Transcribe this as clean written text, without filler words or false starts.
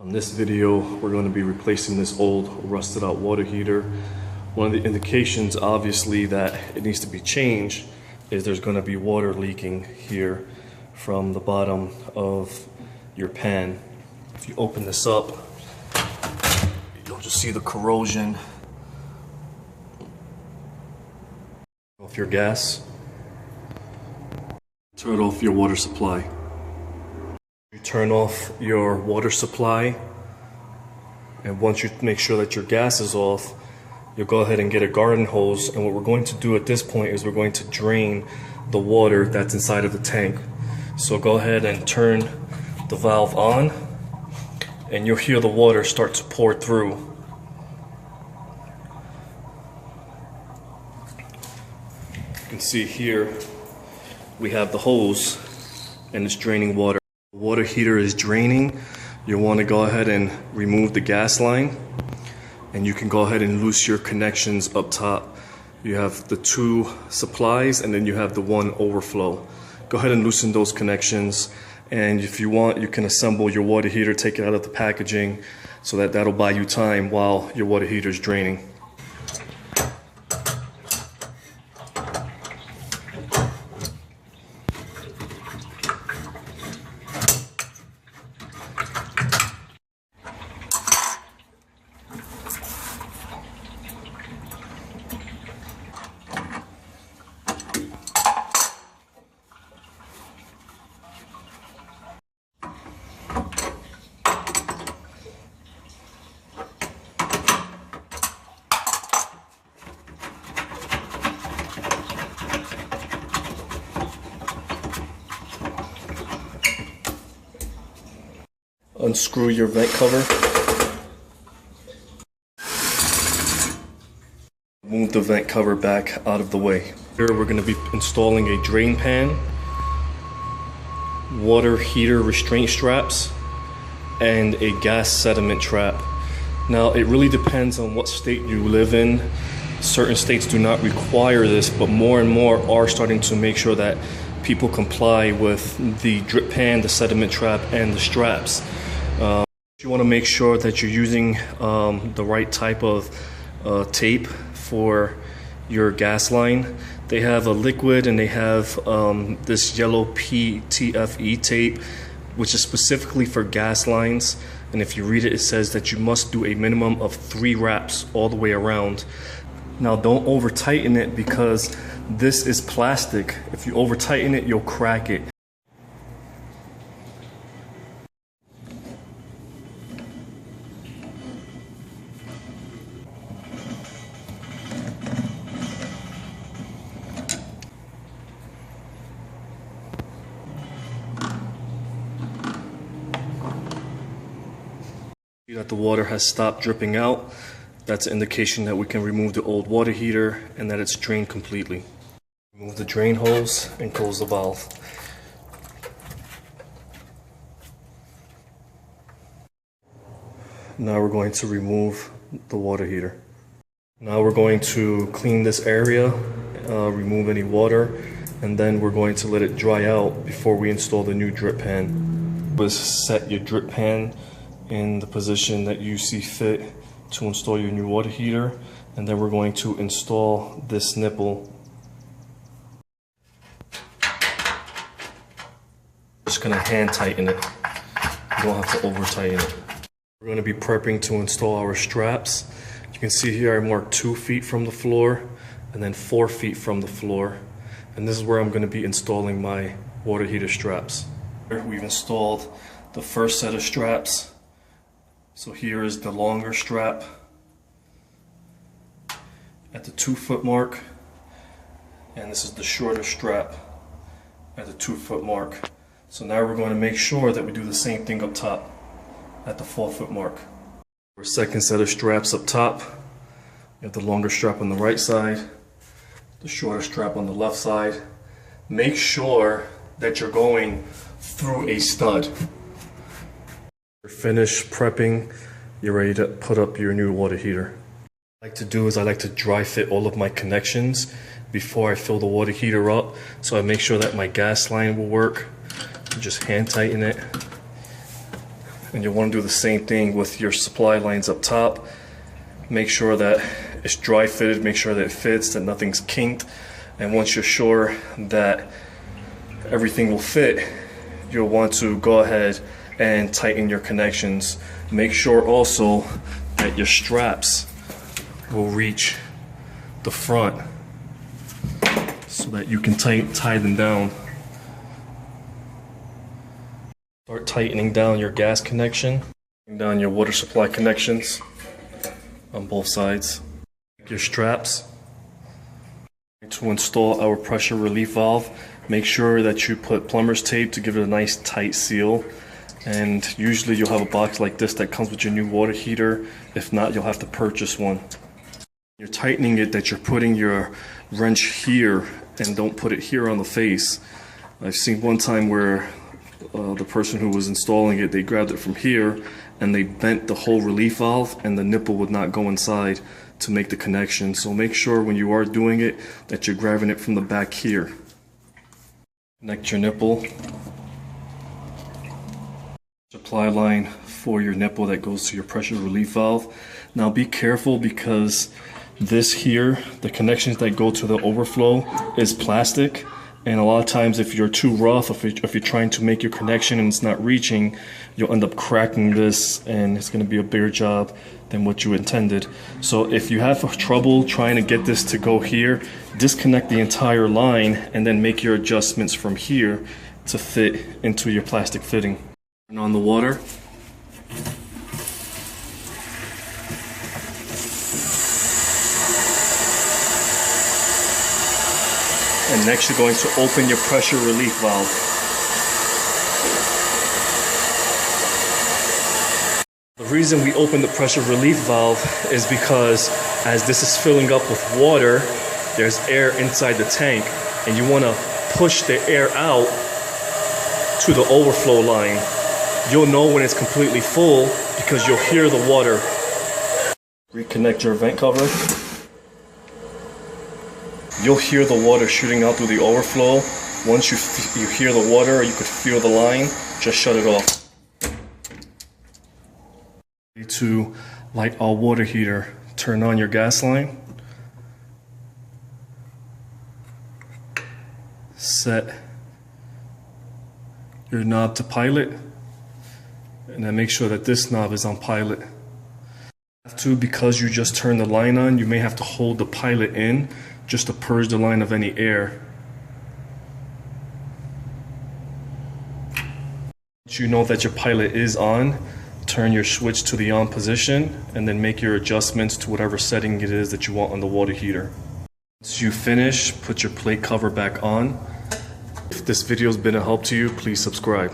On this video, we're going to be replacing this old rusted out water heater. One of the indications, obviously, that it needs to be changed is there's going to be water leaking here from the bottom of your pan. If you open this up, you'll just see the corrosion off your gas. Turn off your water supply. You turn off your water supply, and once you make sure that your gas is off, you'll go ahead and get a garden hose, and what we're going to do at this point is we're going to drain the water that's inside of the tank. So go ahead and turn the valve on, and you'll hear the water start to pour through. You can see here we have the hose and it's draining water. The water heater is draining. You'll want to go ahead and remove the gas line, and you can go ahead and loose your connections up top. You have the two supplies and then you have the one overflow. Go ahead and loosen those connections, and if you want, you can assemble your water heater, take it out of the packaging, so that'll buy you time while your water heater is draining. Unscrew your vent cover. Move the vent cover back out of the way. Here we're going to be installing a drain pan, water heater restraint straps, and a gas sediment trap. Now it really depends on what state you live in. Certain states do not require this, but more and more are starting to make sure that people comply with the drip pan, the sediment trap, and the straps. You want to make sure that you're using the right type of tape for your gas line. They have a liquid and they have this yellow PTFE tape, which is specifically for gas lines. And if you read it, it says that you must do a minimum of 3 wraps all the way around. Now don't over tighten it, because this is plastic. If you over tighten it, you'll crack it. See that the water has stopped dripping out. That's an indication that we can remove the old water heater and that it's drained completely. Remove the drain hose and close the valve. Now we're going to remove the water heater. Now we're going to clean this area, remove any water, and then we're going to let it dry out before we install the new drip pan. Just set your drip pan in the position that you see fit to install your new water heater, and then we're going to install this nipple. Just gonna hand tighten it. You don't have to over tighten it. We're going to be prepping to install our straps. You can see here I marked 2 feet from the floor and then 4 feet from the floor, and this is where I'm going to be installing my water heater straps. We've installed the first set of straps. So here is the longer strap at the 2 foot mark, and this is the shorter strap at the 2 foot mark. So now we're going to make sure that we do the same thing up top at the 4 foot mark. Our second set of straps up top, you have the longer strap on the right side, the shorter strap on the left side. Make sure that you're going through a stud. You're finished prepping, you're ready to put up your new water heater. What I like to do is I like to dry fit all of my connections before I fill the water heater up, so I make sure that my gas line will work. Just hand tighten it, And you'll want to do the same thing with your supply lines up top. Make sure that it's dry fitted, make sure that it fits, that nothing's kinked. And once you're sure that everything will fit, you'll want to go ahead and tighten your connections. Make sure also that your straps will reach the front so that you can tie them down. Start tightening down your gas connection, down your water supply connections on both sides. Your straps. To install our pressure relief valve, make sure that you put plumber's tape to give it a nice tight seal. And usually you'll have a box like this that comes with your new water heater. If not, you'll have to purchase one. You're tightening it that you're putting your wrench here and don't put it here on the face. I've seen one time where the person who was installing it, they grabbed it from here and they bent the whole relief valve and the nipple would not go inside to make the connection. So make sure when you are doing it that you're grabbing it from the back here. Connect your nipple. Supply line for your nipple that goes to your pressure relief valve. Now be careful because this here, the connections that go to the overflow is plastic. And a lot of times if you're too rough, if you're trying to make your connection and it's not reaching, you'll end up cracking this and it's going to be a bigger job than what you intended. So if you have trouble trying to get this to go here, disconnect the entire line and then make your adjustments from here to fit into your plastic fitting. Turn on the water. And next you're going to open your pressure relief valve. The reason we open the pressure relief valve is because as this is filling up with water, there's air inside the tank and you want to push the air out to the overflow line. You'll know when it's completely full because you'll hear the water. Reconnect your vent cover. You'll hear the water shooting out through the overflow. Once you hear the water, or you could feel the line, just shut it off. To light our water heater, turn on your gas line. Set your knob to pilot. And then make sure that this knob is on pilot. Because you just turned the line on, you may have to hold the pilot in just to purge the line of any air. Once you know that your pilot is on, turn your switch to the on position and then make your adjustments to whatever setting it is that you want on the water heater. Once you finish, put your plate cover back on. If this video has been a help to you, please subscribe.